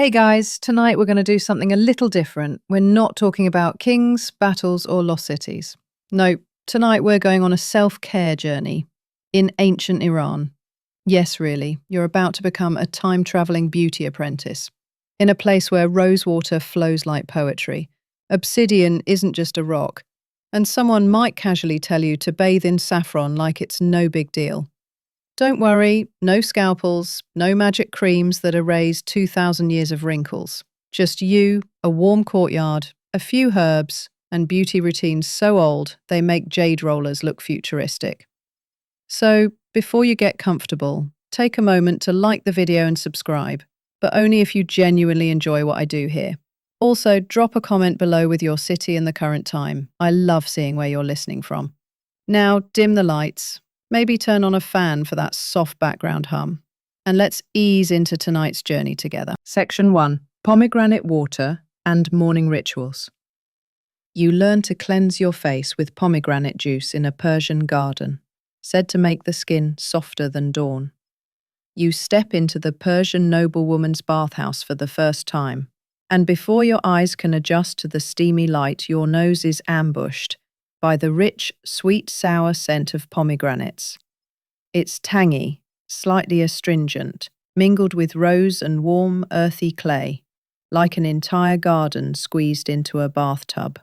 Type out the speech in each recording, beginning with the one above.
Hey guys, tonight we're going to do something a little different. We're not talking about kings, battles, or lost cities. No, tonight we're going on a self-care journey in ancient Iran. Yes, really, you're about to become a time-traveling beauty apprentice in a place where rosewater flows like poetry. Obsidian isn't just a rock, and someone might casually tell you to bathe in saffron like it's no big deal. Don't worry, no scalpels, no magic creams that erase 2,000 years of wrinkles. Just you, a warm courtyard, a few herbs, and beauty routines so old they make jade rollers look futuristic. So, before you get comfortable, take a moment to like the video and subscribe, but only if you genuinely enjoy what I do here. Also, drop a comment below with your city and the current time. I love seeing where you're listening from. Now, dim the lights. Maybe turn on a fan for that soft background hum. And let's ease into tonight's journey together. Section 1. Pomegranate water and morning rituals. You learn to cleanse your face with pomegranate juice in a Persian garden, said to make the skin softer than dawn. You step into the Persian noblewoman's bathhouse for the first time, and before your eyes can adjust to the steamy light, your nose is ambushed by the rich, sweet-sour scent of pomegranates. It's tangy, slightly astringent, mingled with rose and warm, earthy clay, like an entire garden squeezed into a bathtub.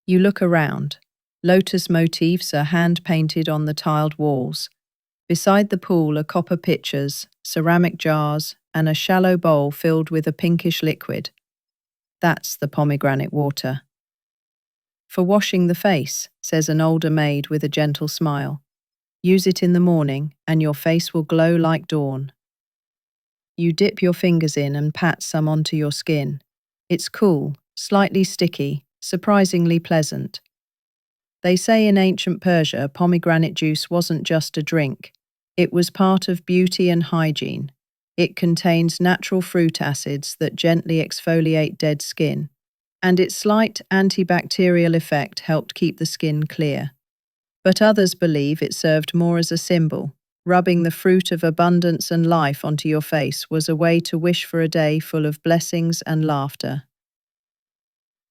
You look around. Lotus motifs are hand-painted on the tiled walls. Beside the pool are copper pitchers, ceramic jars, and a shallow bowl filled with a pinkish liquid. That's the pomegranate water. For washing the face, says an older maid with a gentle smile. Use it in the morning and your face will glow like dawn. You dip your fingers in and pat some onto your skin. It's cool, slightly sticky, surprisingly pleasant. They say in ancient Persia, pomegranate juice wasn't just a drink. It was part of beauty and hygiene. It contains natural fruit acids that gently exfoliate dead skin, and its slight antibacterial effect helped keep the skin clear. But others believe it served more as a symbol. Rubbing the fruit of abundance and life onto your face was a way to wish for a day full of blessings and laughter.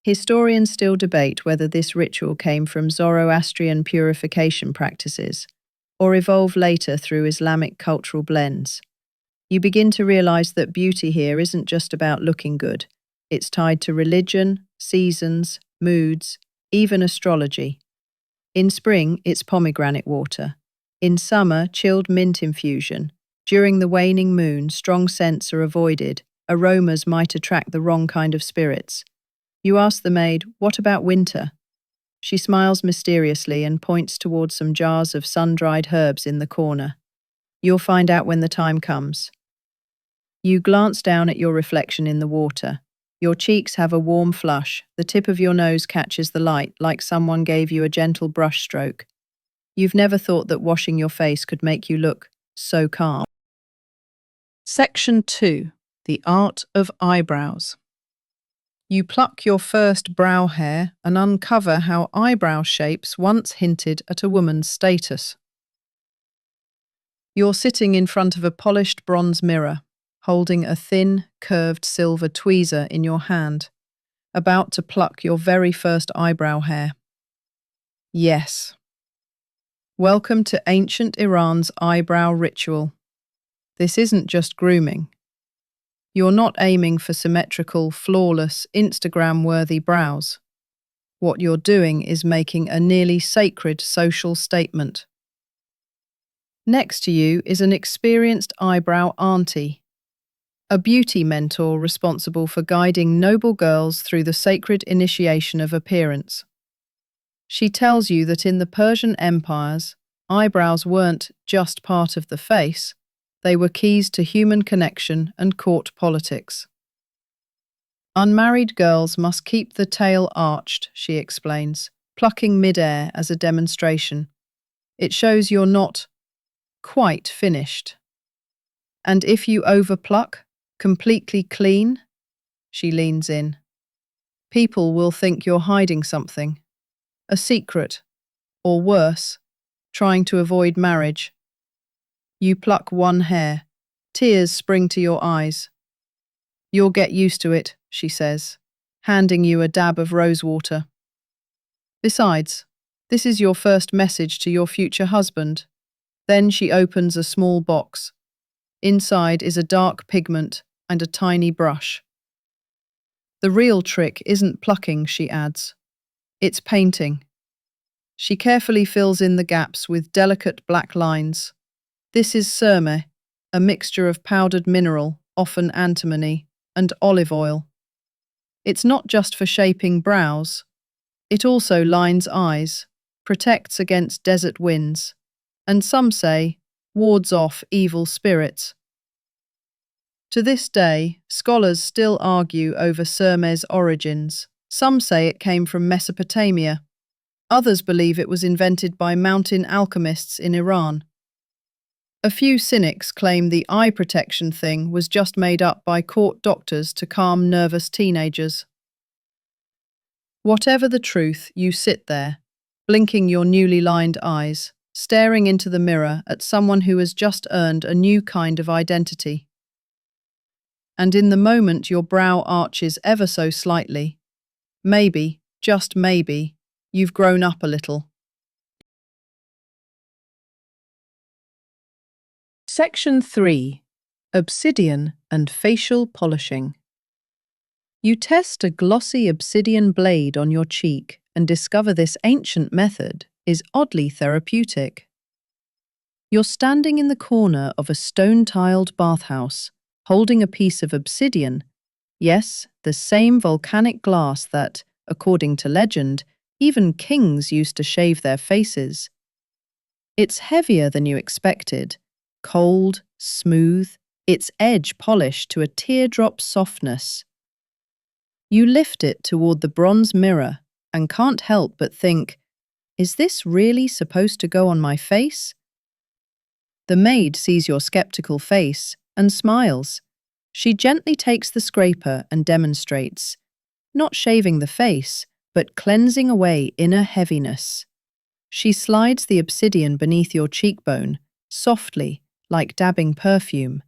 Historians still debate whether this ritual came from Zoroastrian purification practices or evolved later through Islamic cultural blends. You begin to realize that beauty here isn't just about looking good. It's tied to religion, seasons, moods, even astrology. In spring, it's pomegranate water. In summer, chilled mint infusion. During the waning moon, strong scents are avoided. Aromas might attract the wrong kind of spirits. You ask the maid, "What about winter?" She smiles mysteriously and points towards some jars of sun-dried herbs in the corner. You'll find out when the time comes. You glance down at your reflection in the water. Your cheeks have a warm flush. The tip of your nose catches the light like someone gave you a gentle brush stroke. You've never thought that washing your face could make you look so calm. Section 2. The art of eyebrows. You pluck your first brow hair and uncover how eyebrow shapes once hinted at a woman's status. You're sitting in front of a polished bronze mirror, holding a thin, curved silver tweezer in your hand, about to pluck your very first eyebrow hair. Yes. Welcome to ancient Iran's eyebrow ritual. This isn't just grooming. You're not aiming for symmetrical, flawless, Instagram-worthy brows. What you're doing is making a nearly sacred social statement. Next to you is an experienced eyebrow auntie, a beauty mentor responsible for guiding noble girls through the sacred initiation of appearance. She tells you that in the Persian empires, eyebrows weren't just part of the face, they were keys to human connection and court politics. Unmarried girls must keep the tail arched, she explains, plucking mid-air as a demonstration. It shows you're not quite finished. And if you overpluck, completely clean, she leans in, people will think you're hiding something, a secret, or worse, trying to avoid marriage. You pluck one hair, tears spring to your eyes. You'll get used to it, she says, handing you a dab of rose water. Besides, this is your first message to your future husband. Then she opens a small box. Inside is a dark pigment and a tiny brush. The real trick isn't plucking, she adds. It's painting. She carefully fills in the gaps with delicate black lines. This is serene, a mixture of powdered mineral, often antimony, and olive oil. It's not just for shaping brows. It also lines eyes, protects against desert winds, and some say, wards off evil spirits. To this day, scholars still argue over Serene's origins. Some say it came from Mesopotamia. Others believe it was invented by mountain alchemists in Iran. A few cynics claim the eye protection thing was just made up by court doctors to calm nervous teenagers. Whatever the truth, you sit there, blinking your newly lined eyes, staring into the mirror at someone who has just earned a new kind of identity. And in the moment your brow arches ever so slightly, maybe, just maybe, you've grown up a little. Section 3. Obsidian and facial polishing. You test a glossy obsidian blade on your cheek and discover this ancient method is oddly therapeutic. You're standing in the corner of a stone-tiled bathhouse, holding a piece of obsidian, yes, the same volcanic glass that, according to legend, even kings used to shave their faces. It's heavier than you expected, cold, smooth, its edge polished to a teardrop softness. You lift it toward the bronze mirror and can't help but think, is this really supposed to go on my face? The maid sees your skeptical face and smiles. She gently takes the scraper and demonstrates, not shaving the face, but cleansing away inner heaviness. She slides the obsidian beneath your cheekbone, softly, like dabbing perfume.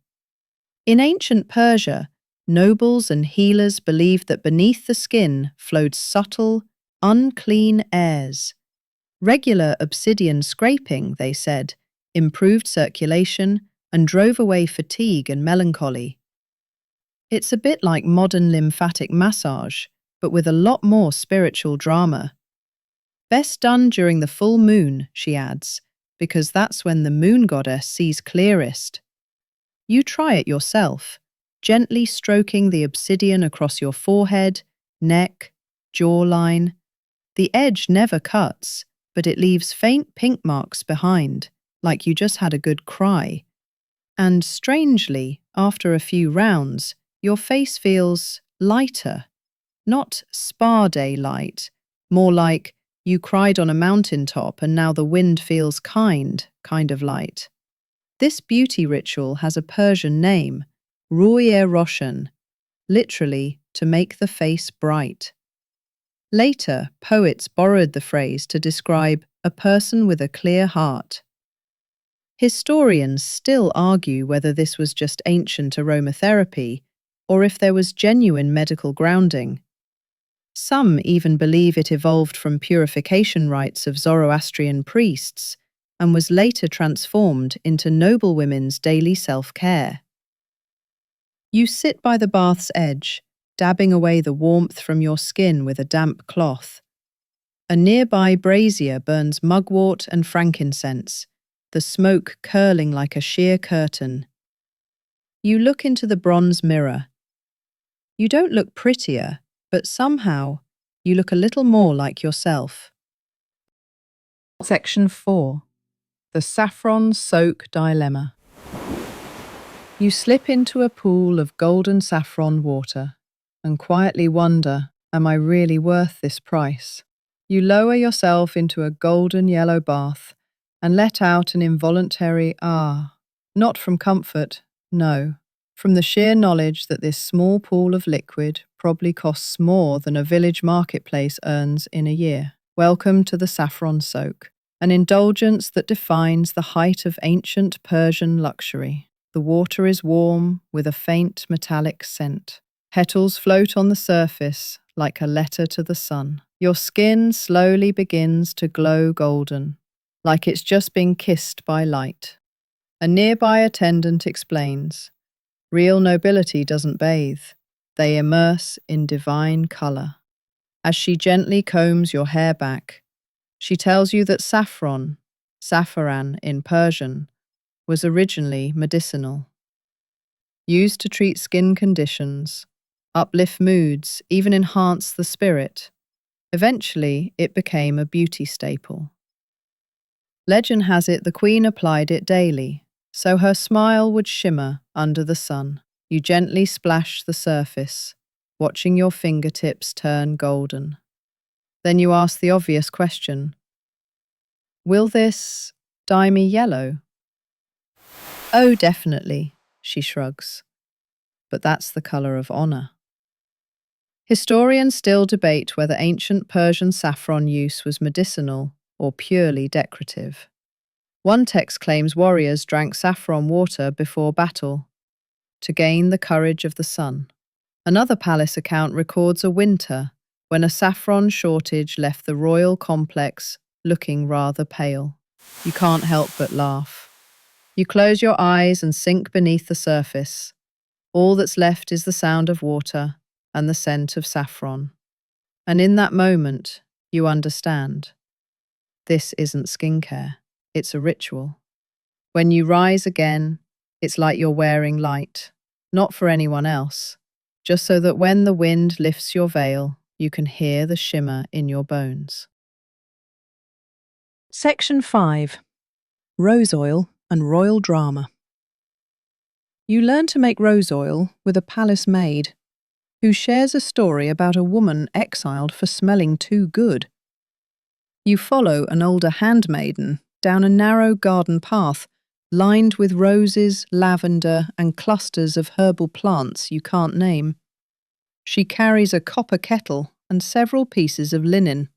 In ancient Persia, nobles and healers believed that beneath the skin flowed subtle, unclean airs. Regular obsidian scraping, they said, improved circulation and drove away fatigue and melancholy. It's a bit like modern lymphatic massage, but with a lot more spiritual drama. Best done during the full moon, she adds, because that's when the moon goddess sees clearest. You try it yourself, gently stroking the obsidian across your forehead, neck, jawline. The edge never cuts, but it leaves faint pink marks behind, like you just had a good cry. And strangely, after a few rounds, your face feels lighter. Not spa day light, more like you cried on a mountaintop and now the wind feels kind of light. This beauty ritual has a Persian name, Ruye Roshan, literally to make the face bright. Later, poets borrowed the phrase to describe a person with a clear heart. Historians still argue whether this was just ancient aromatherapy or if there was genuine medical grounding. Some even believe it evolved from purification rites of Zoroastrian priests and was later transformed into noblewomen's daily self-care. You sit by the bath's edge, dabbing away the warmth from your skin with a damp cloth. A nearby brazier burns mugwort and frankincense, the smoke curling like a sheer curtain. You look into the bronze mirror. You don't look prettier, but somehow you look a little more like yourself. Section 4. The Saffron Soak Dilemma. You slip into a pool of golden saffron water and quietly wonder, am I really worth this price? You lower yourself into a golden yellow bath and let out an involuntary ah, not from comfort, no, from the sheer knowledge that this small pool of liquid probably costs more than a village marketplace earns in a year. Welcome to the saffron soak, an indulgence that defines the height of ancient Persian luxury. The water is warm with a faint metallic scent. Petals float on the surface like a letter to the sun. Your skin slowly begins to glow golden, like it's just been kissed by light. A nearby attendant explains, real nobility doesn't bathe. They immerse in divine colour. As she gently combs your hair back, she tells you that saffron in Persian, was originally medicinal. Used to treat skin conditions, uplift moods, even enhance the spirit. Eventually, it became a beauty staple. Legend has it the queen applied it daily, so her smile would shimmer under the sun. You gently splash the surface, watching your fingertips turn golden. Then you ask the obvious question, will this dye me yellow? Oh, definitely, she shrugs. But that's the colour of honour. Historians still debate whether ancient Persian saffron use was medicinal or purely decorative. One text claims warriors drank saffron water before battle to gain the courage of the sun. Another palace account records a winter when a saffron shortage left the royal complex looking rather pale. You can't help but laugh. You close your eyes and sink beneath the surface. All that's left is the sound of water and the scent of saffron. And in that moment, you understand. This isn't skincare, it's a ritual. When you rise again, it's like you're wearing light, not for anyone else, just so that when the wind lifts your veil, you can hear the shimmer in your bones. Section 5. Rose oil and royal drama. You learn to make rose oil with a palace maid who shares a story about a woman exiled for smelling too good. You follow an older handmaiden down a narrow garden path lined with roses, lavender, and clusters of herbal plants you can't name. She carries a copper kettle and several pieces of linen.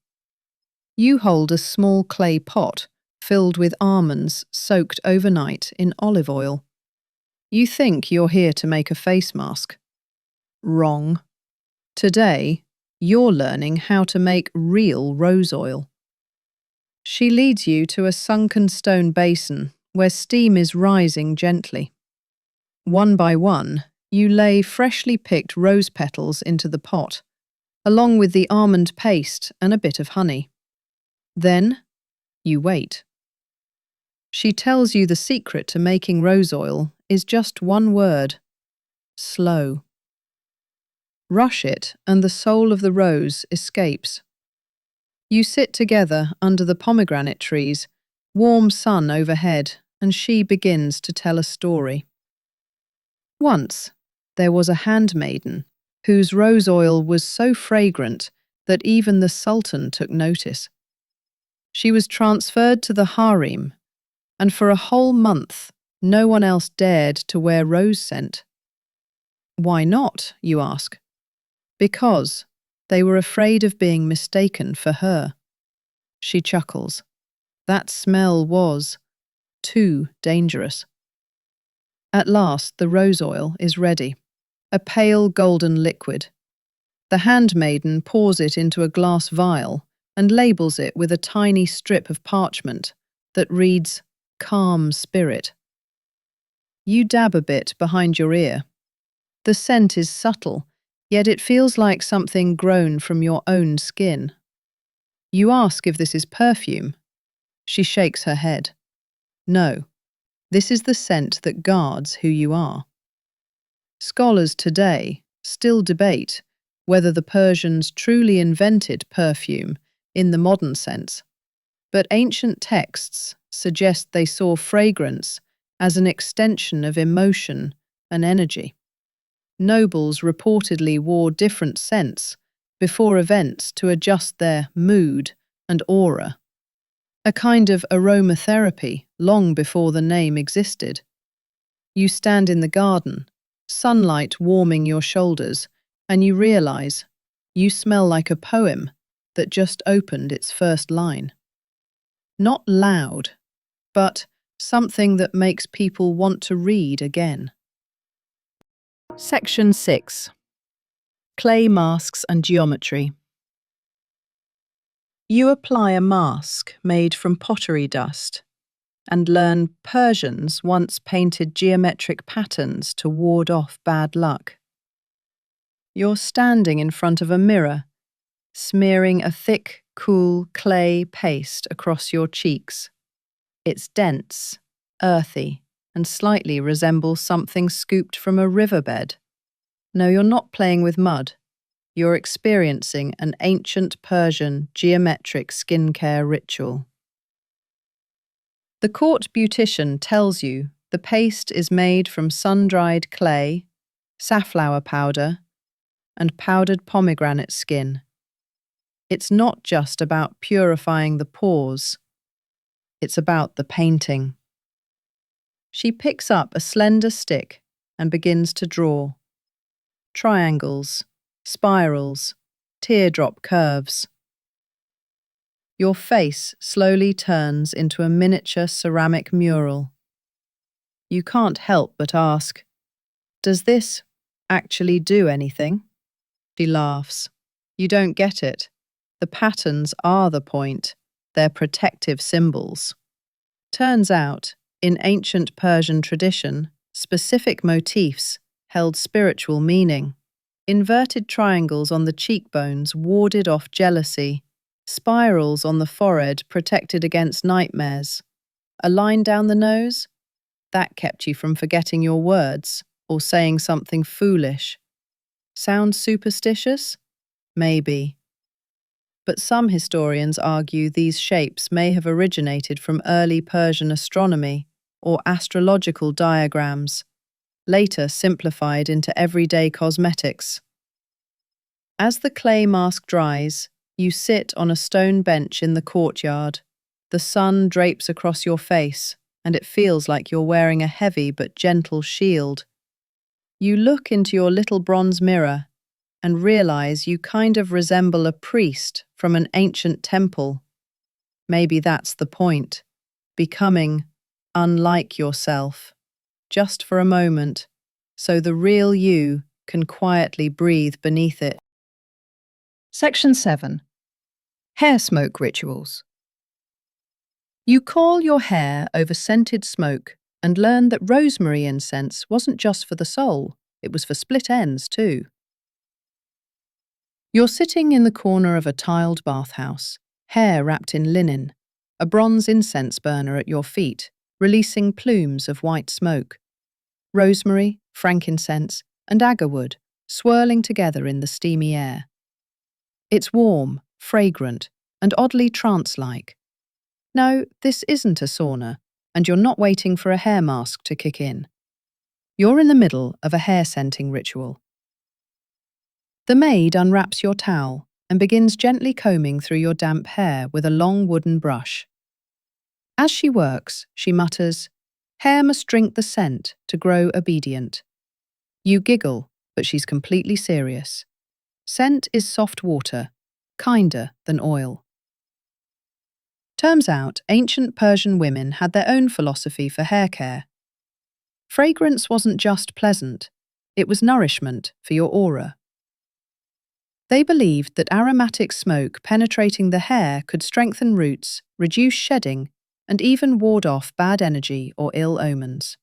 You hold a small clay pot filled with almonds soaked overnight in olive oil. You think you're here to make a face mask. Wrong. Today, you're learning how to make real rose oil. She leads you to a sunken stone basin where steam is rising gently. One by one, you lay freshly picked rose petals into the pot, along with the almond paste and a bit of honey. Then, you wait. She tells you the secret to making rose oil is just one word: slow. Rush it, and the soul of the rose escapes. You sit together under the pomegranate trees, warm sun overhead, and she begins to tell a story. Once, there was a handmaiden whose rose oil was so fragrant that even the sultan took notice. She was transferred to the harem, and for a whole month, no one else dared to wear rose scent. Why not, you ask? Because they were afraid of being mistaken for her. She chuckles. That smell was too dangerous. At last, the rose oil is ready, a pale golden liquid. The handmaiden pours it into a glass vial and labels it with a tiny strip of parchment that reads, "Calm Spirit." You dab a bit behind your ear. The scent is subtle, yet it feels like something grown from your own skin. You ask if this is perfume. She shakes her head. No, this is the scent that guards who you are. Scholars today still debate whether the Persians truly invented perfume in the modern sense, but ancient texts suggest they saw fragrance as an extension of emotion and energy. Nobles reportedly wore different scents before events to adjust their mood and aura, a kind of aromatherapy long before the name existed. You stand in the garden, sunlight warming your shoulders, and you realize you smell like a poem that just opened its first line. Not loud, but something that makes people want to read again. Section 6. Clay masks and geometry. You apply a mask made from pottery dust and learn Persians once painted geometric patterns to ward off bad luck. You're standing in front of a mirror, smearing a thick, cool clay paste across your cheeks. It's dense, earthy, and slightly resembles something scooped from a riverbed. No, you're not playing with mud. You're experiencing an ancient Persian geometric skincare ritual. The court beautician tells you the paste is made from sun-dried clay, safflower powder, and powdered pomegranate skin. It's not just about purifying the pores. It's about the painting. She picks up a slender stick and begins to draw. Triangles, spirals, teardrop curves. Your face slowly turns into a miniature ceramic mural. You can't help but ask, "Does this actually do anything?" She laughs. You don't get it. The patterns are the point. They're protective symbols. Turns out, in ancient Persian tradition, specific motifs held spiritual meaning. Inverted triangles on the cheekbones warded off jealousy. Spirals on the forehead protected against nightmares. A line down the nose? That kept you from forgetting your words or saying something foolish. Sounds superstitious? Maybe. But some historians argue these shapes may have originated from early Persian astronomy or astrological diagrams, later simplified into everyday cosmetics. As the clay mask dries, you sit on a stone bench in the courtyard. The sun drapes across your face, and it feels like you're wearing a heavy but gentle shield. You look into your little bronze mirror and realize you kind of resemble a priest from an ancient temple. Maybe that's the point, becoming unlike yourself, just for a moment, so the real you can quietly breathe beneath it. Section 7. Hair smoke rituals. You coil your hair over scented smoke and learn that rosemary incense wasn't just for the soul, it was for split ends too. You're sitting in the corner of a tiled bathhouse, hair wrapped in linen, a bronze incense burner at your feet, releasing plumes of white smoke. Rosemary, frankincense, and agarwood swirling together in the steamy air. It's warm, fragrant, and oddly trance-like. No, this isn't a sauna, and you're not waiting for a hair mask to kick in. You're in the middle of a hair-scenting ritual. The maid unwraps your towel and begins gently combing through your damp hair with a long wooden brush. As she works, she mutters, "Hair must drink the scent to grow obedient." You giggle, but she's completely serious. Scent is soft water, kinder than oil. Turns out, ancient Persian women had their own philosophy for hair care. Fragrance wasn't just pleasant, it was nourishment for your aura. They believed that aromatic smoke penetrating the hair could strengthen roots, reduce shedding, and even ward off bad energy or ill omens.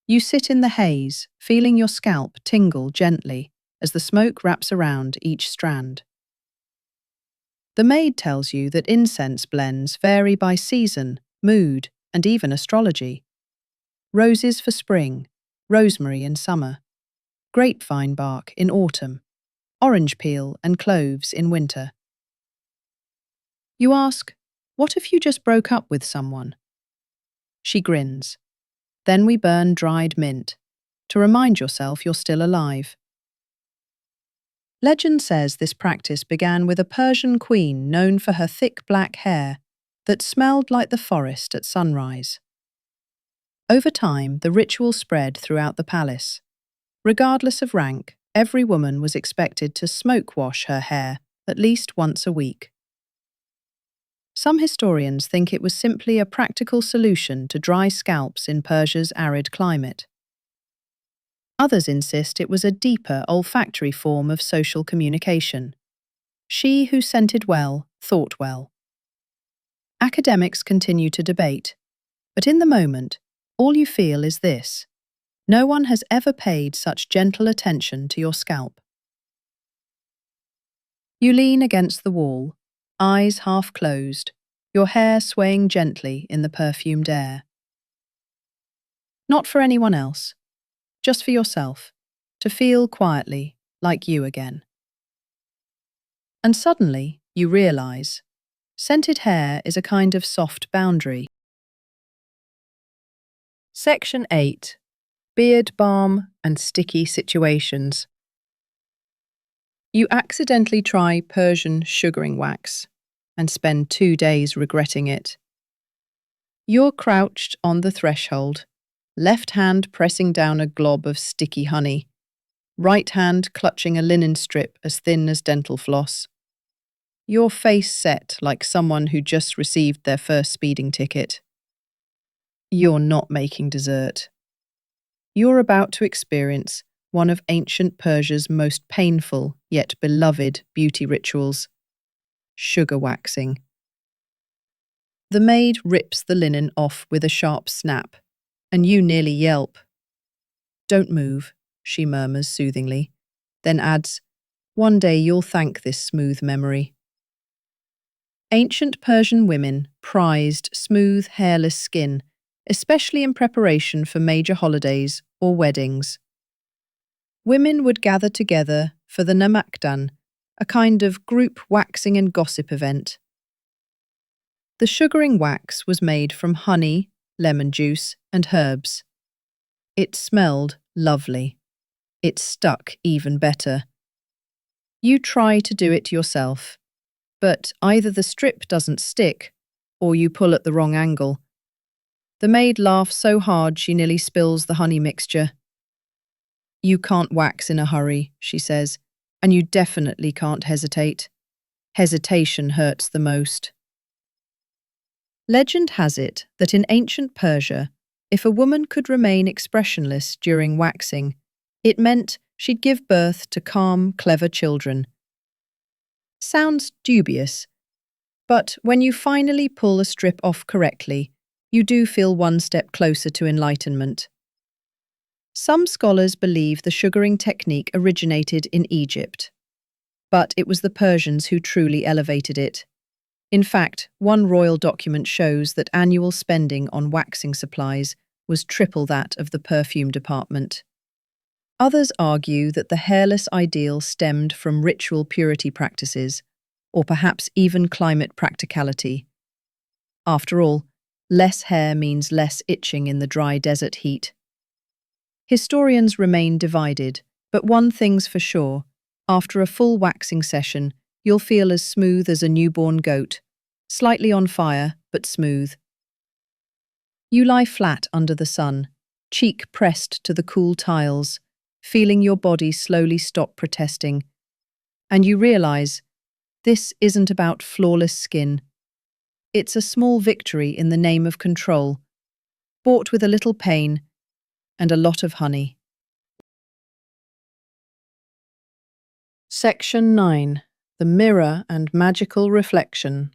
You sit in the haze, feeling your scalp tingle gently as the smoke wraps around each strand. The maid tells you that incense blends vary by season, mood, and even astrology. Roses for spring, rosemary in summer, grapevine bark in autumn, orange peel and cloves in winter. You ask, "What if you just broke up with someone?" She grins. "Then we burn dried mint, to remind yourself you're still alive." Legend says this practice began with a Persian queen known for her thick black hair that smelled like the forest at sunrise. Over time, the ritual spread throughout the palace. Regardless of rank, every woman was expected to smoke wash her hair at least once a week. Some historians think it was simply a practical solution to dry scalps in Persia's arid climate. Others insist it was a deeper olfactory form of social communication. She who scented well thought well. Academics continue to debate, but in the moment, all you feel is this: no one has ever paid such gentle attention to your scalp. You lean against the wall, eyes half closed, your hair swaying gently in the perfumed air. Not for anyone else, just for yourself, to feel quietly like you again. And suddenly, you realize, scented hair is a kind of soft boundary. Section 8. Beard balm and sticky situations. You accidentally try Persian sugaring wax and spend 2 days regretting it. You're crouched on the threshold, left hand pressing down a glob of sticky honey, right hand clutching a linen strip as thin as dental floss. Your face set like someone who just received their first speeding ticket. You're not making dessert. You're about to experience one of ancient Persia's most painful yet beloved beauty rituals: sugar waxing. The maid rips the linen off with a sharp snap, and you nearly yelp. "Don't move," she murmurs soothingly, then adds, "One day you'll thank this smooth memory." Ancient Persian women prized smooth, hairless skin, especially in preparation for major holidays or weddings. Women would gather together for the namakdan, a kind of group waxing and gossip event. The sugaring wax was made from honey, lemon juice, and herbs. It smelled lovely. It stuck even better. You try to do it yourself, but either the strip doesn't stick or you pull at the wrong angle. The maid laughs so hard she nearly spills the honey mixture. "You can't wax in a hurry," she says, "and you definitely can't hesitate. Hesitation hurts the most." Legend has it that in ancient Persia, if a woman could remain expressionless during waxing, it meant she'd give birth to calm, clever children. Sounds dubious, but when you finally pull a strip off correctly, you do feel one step closer to enlightenment. Some scholars believe the sugaring technique originated in Egypt, but it was the Persians who truly elevated it. In fact, one royal document shows that annual spending on waxing supplies was triple that of the perfume department. Others argue that the hairless ideal stemmed from ritual purity practices, or perhaps even climate practicality. After all, less hair means less itching in the dry desert heat. Historians remain divided, but one thing's for sure: after a full waxing session, you'll feel as smooth as a newborn goat, slightly on fire, but smooth. You lie flat under the sun, cheek pressed to the cool tiles, feeling your body slowly stop protesting. And you realize, this isn't about flawless skin. It's a small victory in the name of control, bought with a little pain and a lot of honey. Section 9. The Mirror and Magical Reflection.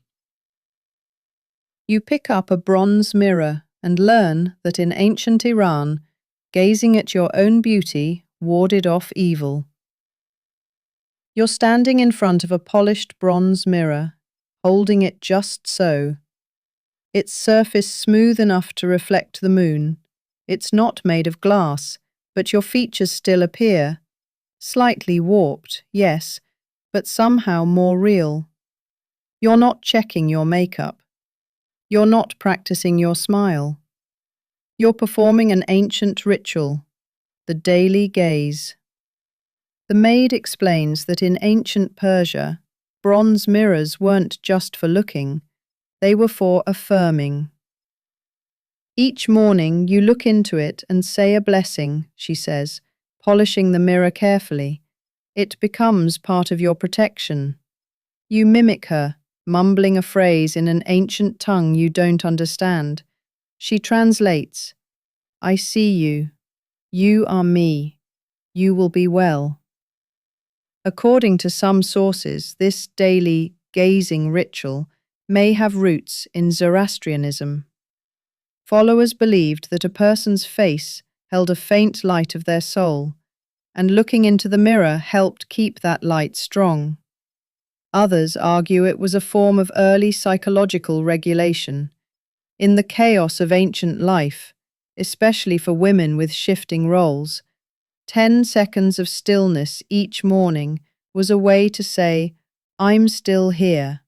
You pick up a bronze mirror and learn that in ancient Iran, gazing at your own beauty warded off evil. You're standing in front of a polished bronze mirror, holding it just so. Its surface smooth enough to reflect the moon. It's not made of glass, but your features still appear. Slightly warped, yes, but somehow more real. You're not checking your makeup. You're not practicing your smile. You're performing an ancient ritual, the daily gaze. The maid explains that in ancient Persia, bronze mirrors weren't just for looking, they were for affirming. Each morning you look into it and say a blessing, she says, polishing the mirror carefully. It becomes part of your protection. You mimic her, mumbling a phrase in an ancient tongue you don't understand. She translates, "I see you. You are me. You will be well. According to some sources, this daily gazing ritual may have roots in Zoroastrianism. Followers believed that a person's face held a faint light of their soul, and looking into the mirror helped keep that light strong. Others argue it was a form of early psychological regulation. In the chaos of ancient life, especially for women with shifting roles, 10 seconds of stillness each morning was a way to say, "I'm still here."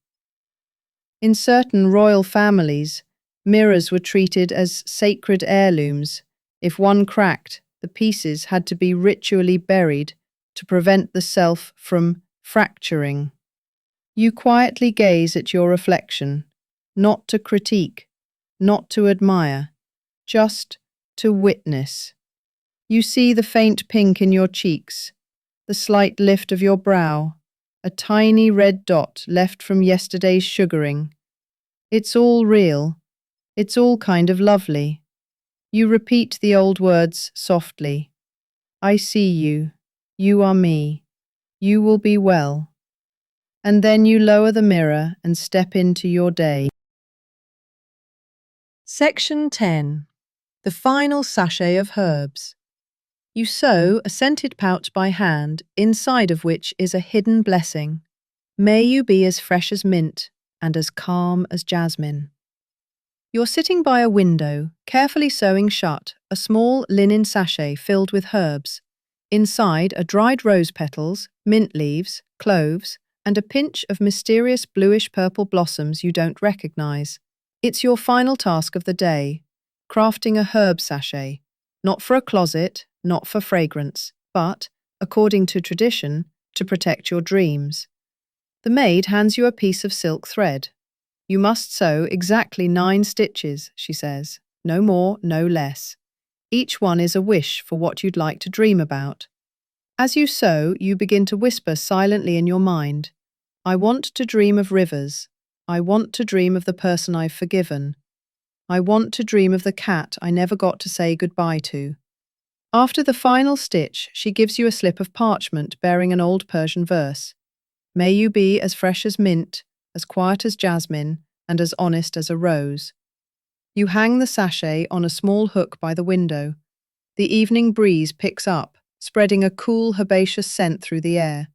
In certain royal families, mirrors were treated as sacred heirlooms. If one cracked, the pieces had to be ritually buried to prevent the self from fracturing. You quietly gaze at your reflection, not to critique, not to admire, just to witness. You see the faint pink in your cheeks, the slight lift of your brow, a tiny red dot left from yesterday's sugaring. It's all real. It's all kind of lovely. You repeat the old words softly. I see you. You are me. You will be well. And then you lower the mirror and step into your day. Section 10. The final sachet of herbs. You sew a scented pouch by hand, inside of which is a hidden blessing. May you be as fresh as mint and as calm as jasmine. You're sitting by a window, carefully sewing shut a small linen sachet filled with herbs. Inside are dried rose petals, mint leaves, cloves, and a pinch of mysterious bluish-purple blossoms you don't recognize. It's your final task of the day, crafting a herb sachet, not for a closet, not for fragrance, but, according to tradition, to protect your dreams. The maid hands you a piece of silk thread. You must sew exactly 9 stitches, she says, no more, no less. Each one is a wish for what you'd like to dream about. As you sew, you begin to whisper silently in your mind, I want to dream of rivers. I want to dream of the person I've forgiven. I want to dream of the cat I never got to say goodbye to. After the final stitch, she gives you a slip of parchment bearing an old Persian verse. May you be as fresh as mint, as quiet as jasmine, and as honest as a rose. You hang the sachet on a small hook by the window. The evening breeze picks up, spreading a cool herbaceous scent through the air.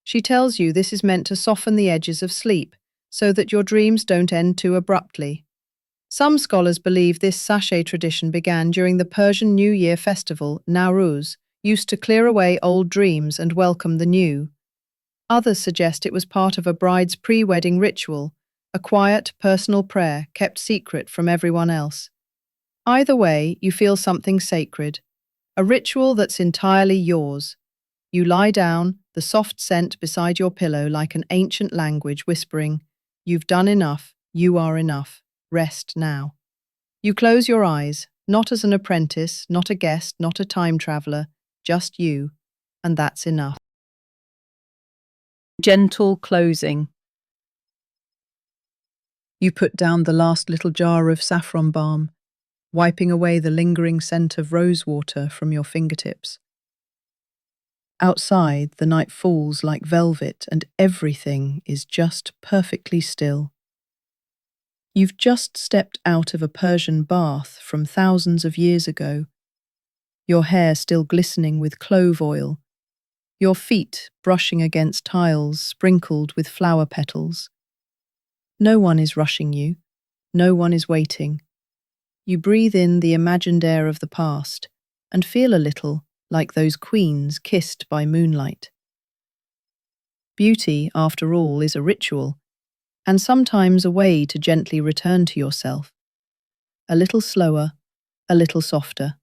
She tells you this is meant to soften the edges of sleep, so that your dreams don't end too abruptly. Some scholars believe this sachet tradition began during the Persian New Year festival, Nowruz, used to clear away old dreams and welcome the new. Others suggest it was part of a bride's pre-wedding ritual, a quiet, personal prayer kept secret from everyone else. Either way, you feel something sacred, a ritual that's entirely yours. You lie down, the soft scent beside your pillow like an ancient language whispering, "You've done enough, you are enough, rest now." You close your eyes, not as an apprentice, not a guest, not a time traveler, just you, and that's enough. Gentle closing. You put down the last little jar of saffron balm, wiping away the lingering scent of rosewater from your fingertips. Outside, the night falls like velvet and everything is just perfectly still. You've just stepped out of a Persian bath from thousands of years ago, your hair still glistening with clove oil, your feet brushing against tiles sprinkled with flower petals. No one is rushing you, no one is waiting. You breathe in the imagined air of the past and feel a little like those queens kissed by moonlight. Beauty, after all, is a ritual, and sometimes a way to gently return to yourself. A little slower, a little softer.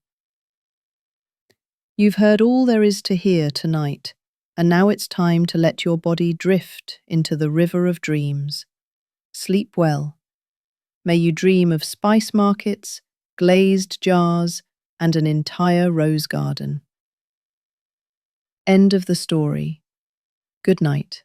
You've heard all there is to hear tonight, and now it's time to let your body drift into the river of dreams. Sleep well. May you dream of spice markets, glazed jars, and an entire rose garden. End of the story. Good night.